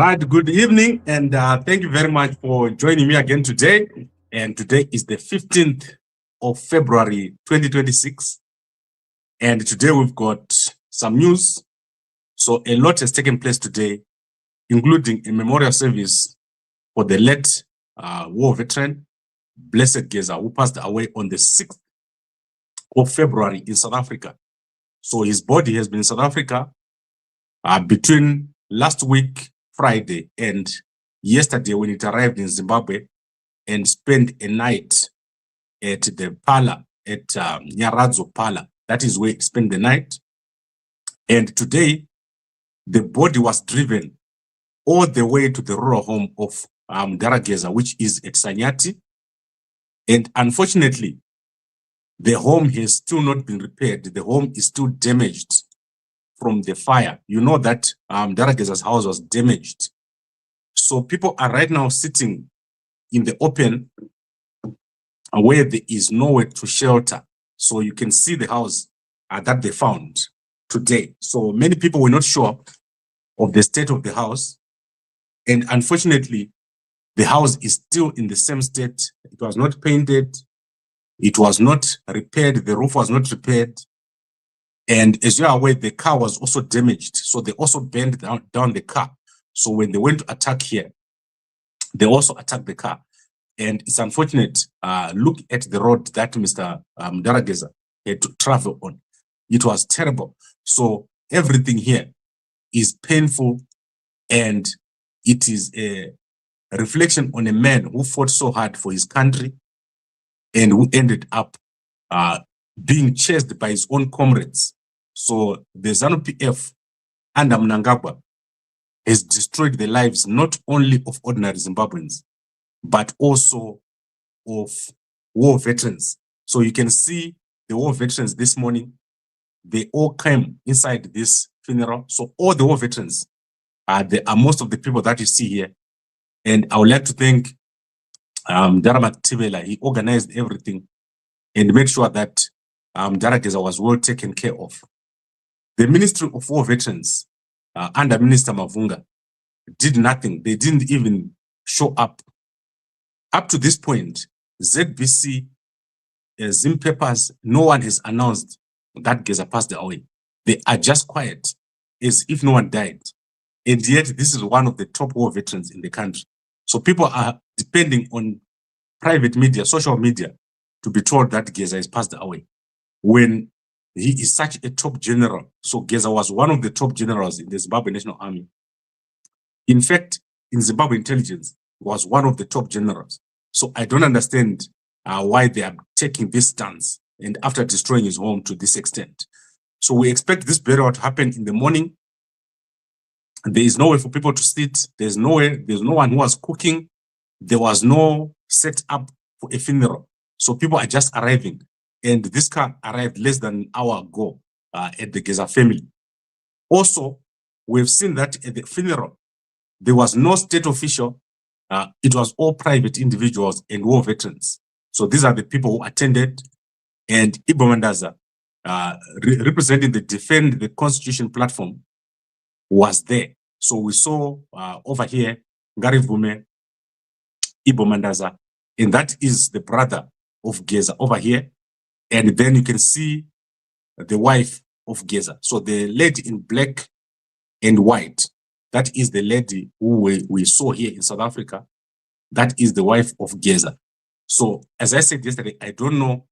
right, good evening, and thank you very much for joining me again today. And today is the 15th of February 2026. And today we've got some news. So a lot has taken place today, including a memorial service for the late war veteran, Blessed Geza, who passed away on the 6th of February in South Africa. So his body has been in South Africa between last week, Friday, and yesterday when it arrived in Zimbabwe, and spent a night at the Pala, at Nyaradzo Pala. That is where it spent the night. And today, the body was driven all the way to the rural home of Geza, which is at Sanyati. And unfortunately, the home has still not been repaired. The home is still damaged from the fire. You know that Geza's house was damaged. So people are right now sitting in the open where there is nowhere to shelter. So you can see the house that they found today. So many people were not sure of the state of the house. And unfortunately, the house is still in the same state. It was not painted. It was not repaired. The roof was not repaired. And as you are aware, the car was also damaged. So they also burned down the car. So when they went to attack here, they also attacked the car. And it's unfortunate. Look at the road that Mr. Geza had to travel on. It was terrible. So everything here is painful, and it is a reflection on a man who fought so hard for his country and who ended up being chased by his own comrades. So the ZANU-PF under Mnangagwa has destroyed the lives not only of ordinary Zimbabweans, but also of war veterans. So you can see the war veterans this morning, they all came inside this funeral. So all the war veterans are most of the people that you see here. And I would like to thank Daramak Tibela. He organized everything and made sure that Geza was well taken care of. The Ministry of War Veterans under Minister Mavunga did nothing. They didn't even show up. Up to this point, ZBC, Zim papers, no one has announced that Geza passed away. They are just quiet, as if no one died. And yet, this is one of the top war veterans in the country. So people are depending on private media, social media, to be told that Geza has passed away, when he is such a top general. So Geza was one of the top generals in the Zimbabwe National Army. In fact, in Zimbabwe intelligence, was one of the top generals. So I don't understand why they are taking this stance and after destroying his home to this extent. So we expect this burial to happen in the morning. There is nowhere for people to sit. There's no one who was cooking. There was no set up for a funeral. So people are just arriving. And this car arrived less than an hour ago at the Geza family. Also, we've seen that at the funeral, there was no state official. It was all private individuals and war veterans. So these are the people who attended. And Ibo Mandaza, representing the Defend the Constitution platform, was there. So we saw over here, Gary Vume, Ibo Mandaza, and that is the brother of Geza over here. And then you can see the wife of Geza. So the lady in black and white, that is the lady who we saw here in South Africa. That is the wife of Geza. So as I said yesterday, I don't know.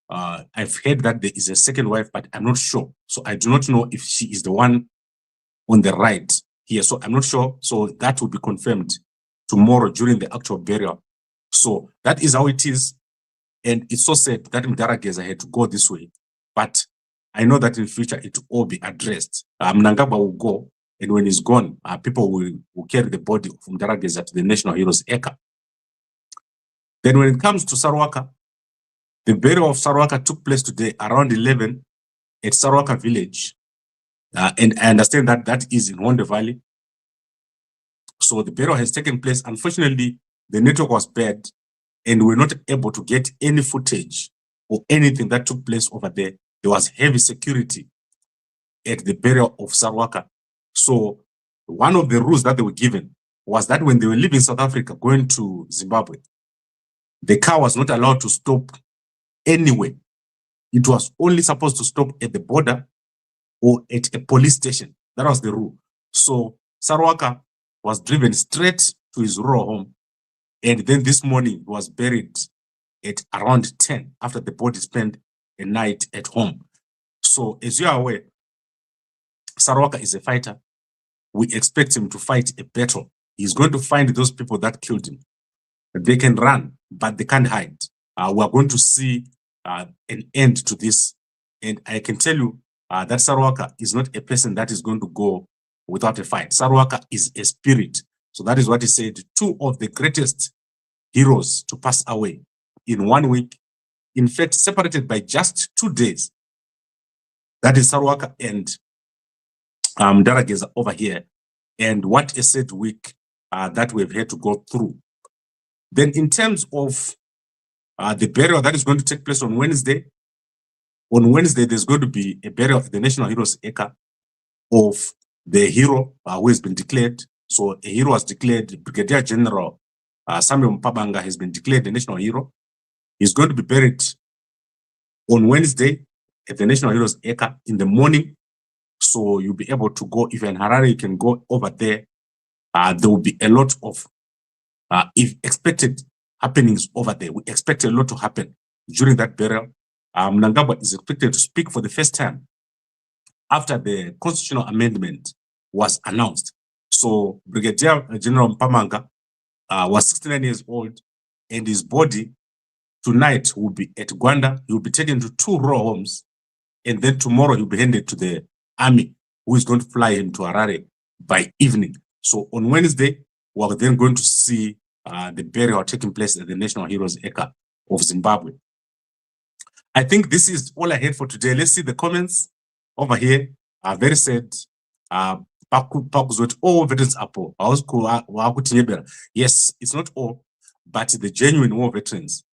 I've heard that there is a second wife, but I'm not sure. So I do not know if she is the one on the right here. So I'm not sure. So that will be confirmed tomorrow during the actual burial. So that is how it is. And it's so sad that Geza had to go this way. But I know that in future it will all be addressed. Mnangagwa will go. And when he's gone, people will carry the body of Geza to the National Heroes Eka. Then when it comes to Sarwaka, the burial of Sarwaka took place today around 11 at Sarwaka village. And I understand that that is in Honde Valley. So the burial has taken place. Unfortunately, the network was bad and we're not able to get any footage or anything that took place over there. There was heavy security at the burial of Sarwaka. So one of the rules that they were given was that when they were leaving South Africa, going to Zimbabwe, the car was not allowed to stop anywhere. It was only supposed to stop at the border or at a police station. That was the rule. So Sarwaka was driven straight to his rural home. And then this morning he was buried at around 10 after the body spent a night at home. So as you are aware, Sarwaka is a fighter. We expect him to fight a battle. He's going to find those people that killed him. They can run, but they can't hide. We are going to see an end to this. And I can tell you that Sarwaka is not a person that is going to go without a fight. Sarwaka is a spirit. So that is what he said. Two of the greatest heroes to pass away in 1 week. In fact, separated by just 2 days. That is Sarwaka and Geza over here. And what a sad week that we've had to go through. Then in terms of the burial that is going to take place on Wednesday, there's going to be a burial of the National Heroes Acre of the hero who has been declared. So a hero was declared. Brigadier General Samuel Mpabanga has been declared a national hero. He's going to be buried on Wednesday at the National Heroes Acre in the morning. So you'll be able to go. If you're in Harare, you can go over there. There will be a lot of if expected happenings over there. We expect a lot to happen during that burial. Mnangagwa is expected to speak for the first time after the constitutional amendment was announced. So Brigadier General Mpamanga was 69 years old, and his body tonight will be at Gwanda. He will be taken to 2 rural homes, and then tomorrow he'll be handed to the army, who is going to fly him to Harare by evening. So on Wednesday, we're then going to see the burial taking place at the National Heroes Acre of Zimbabwe. I think this is all I had for today. Let's see the comments over here. Very sad. All veterans are poor. Yes, it's not all, but the genuine war veterans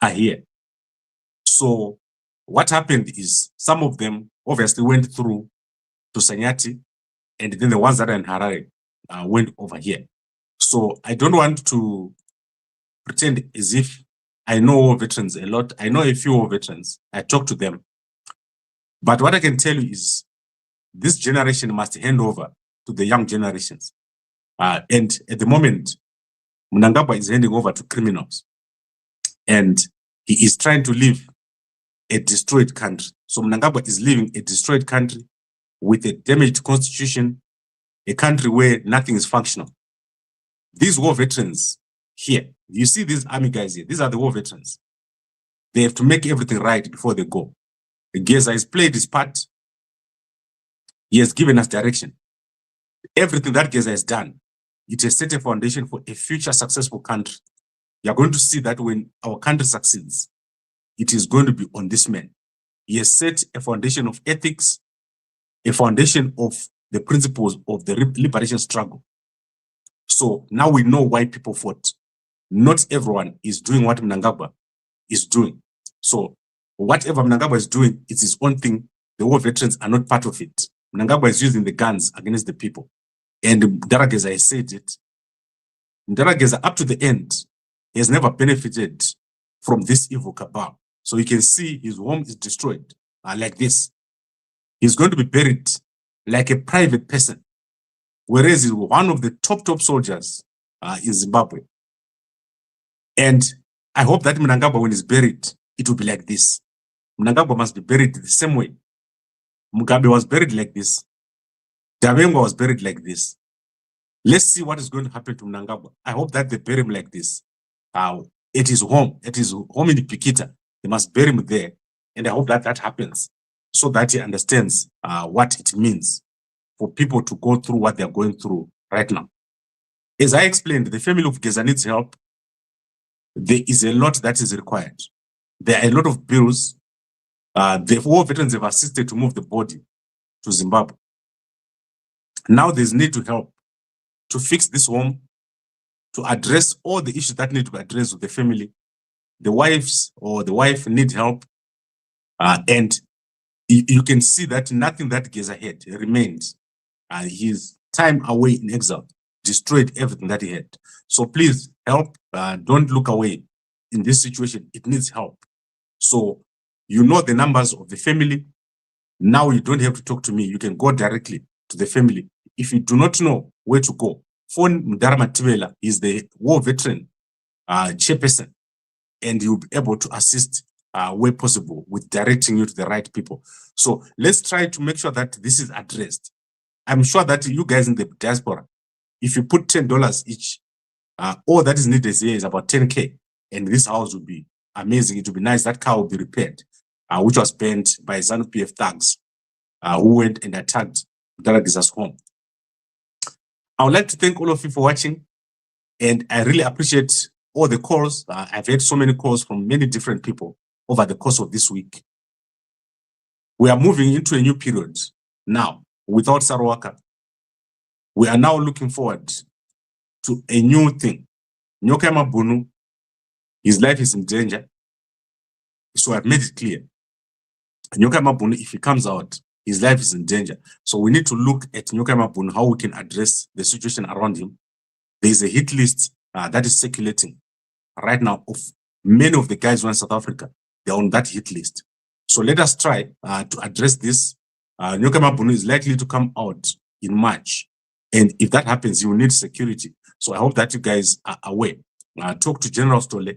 are here. So what happened is some of them obviously went through to Sanyati, and then the ones that are in Harare went over here. So I don't want to pretend as if I know war veterans a lot. I know a few war veterans. I talk to them. But what I can tell you is this generation must hand over to the young generations. And at the moment, Mnangagwa is handing over to criminals. And he is trying to live a destroyed country. So Mnangagwa is living a destroyed country with a damaged constitution, a country where nothing is functional. These war veterans here, you see these army guys here, these are the war veterans. They have to make everything right before they go. Geza has played his part. He has given us direction. Everything that Geza has done, it has set a foundation for a future successful country. You are going to see that when our country succeeds, it is going to be on this man. He has set a foundation of ethics, a foundation of the principles of the liberation struggle. So now we know why people fought. Not everyone is doing what Mnangagwa is doing. So whatever Mnangagwa is doing, it's his own thing. The war veterans are not part of it. Mnangagwa is using the guns against the people. And Geza has said it. Geza, up to the end, he has never benefited from this evil cabal. So you can see his home is destroyed like this. He's going to be buried like a private person, whereas he's one of the top soldiers in Zimbabwe. And I hope that Mnangagwa, when he's buried, it will be like this. Mnangagwa must be buried the same way. Mugabe was buried like this. Dabengo was buried like this. Let's see what is going to happen to Mnangagwa. I hope that they bury him like this. At his home in Pikita, they must bury him there. And I hope that that happens so that he understands what it means for people to go through what they're going through right now. As I explained, the family of Geza needs help. There is a lot that is required. There are a lot of bills. The war veterans have assisted to move the body to Zimbabwe. Now there's need to help to fix this home, to address all the issues that need to be addressed with the family. The wives or the wife need help. And you can see that nothing that Geza had remained. His time away in exile destroyed everything that he had. So please help. Don't look away. In this situation, it needs help. So you know the numbers of the family. Now you don't have to talk to me. You can go directly to the family. If you do not know where to go, phone Mdarama Tibela. He's the war veteran chairperson, and you'll be able to assist where possible with directing you to the right people. So let's try to make sure that this is addressed. I'm sure that you guys in the diaspora, if you put $10 each, all that is needed here is about 10K, and this house would be amazing. It would be nice. That car will be repaired, which was spent by ZANU-PF thugs who went and attacked Geza's home. I would like to thank all of you for watching, and I really appreciate all the calls. I've had so many calls from many different people over the course of this week. We are moving into a new period now without Sarwaka. We are now looking forward to a new thing. Nyoka Mabunu, his life is in danger. So I've made it clear. Nyoka Mabunu, if he comes out, his life is in danger. So we need to look at Nyoka Mabunu, how we can address the situation around him. There is a hit list that is circulating right now of many of the guys who are in South Africa. They're on that hit list. So let us try to address this. Nyoka Mabunu is likely to come out in March. And if that happens, you will need security. So I hope that you guys are aware. Talk to General Stole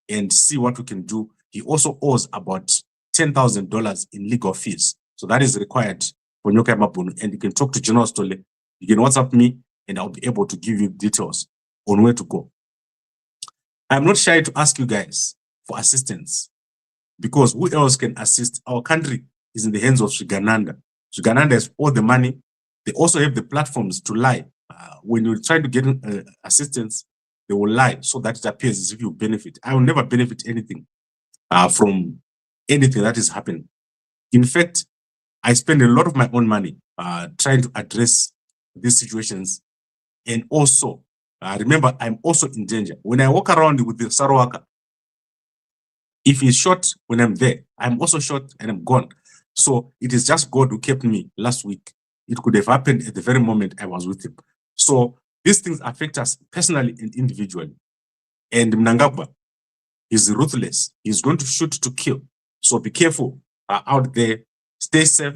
and see what we can do. He also owes about $10,000 in legal fees. So that is required for Nyoka Mabunu. And you can talk to General Stole. You can WhatsApp me and I'll be able to give you details on where to go. I'm not shy to ask you guys for assistance, because who else can assist? Our country is in the hands of Srigananda. Srigananda has all the money. They also have the platforms to lie. When you try to get assistance, they will lie so that it appears as if you benefit. I will never benefit anything from anything that is happening. In fact, I spend a lot of my own money trying to address these situations. And also, remember, I'm also in danger. When I walk around with the Sarwaka, if he's shot when I'm there, I'm also shot and I'm gone. So it is just God who kept me last week. It could have happened at the very moment I was with him. So these things affect us personally and individually. And Mnangagwa is ruthless. He's going to shoot to kill. So be careful out there. Stay safe.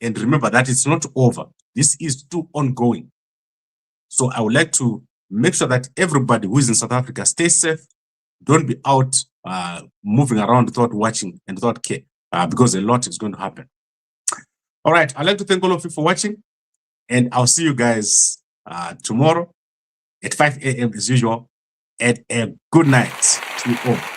And remember that it's not over. This is still ongoing. So I would like to make sure that everybody who is in South Africa stays safe. Don't be out moving around without watching and without care, because a lot is going to happen. All right, I'd like to thank all of you for watching, and I'll see you guys tomorrow at 5 a.m. as usual, and a good night to you all.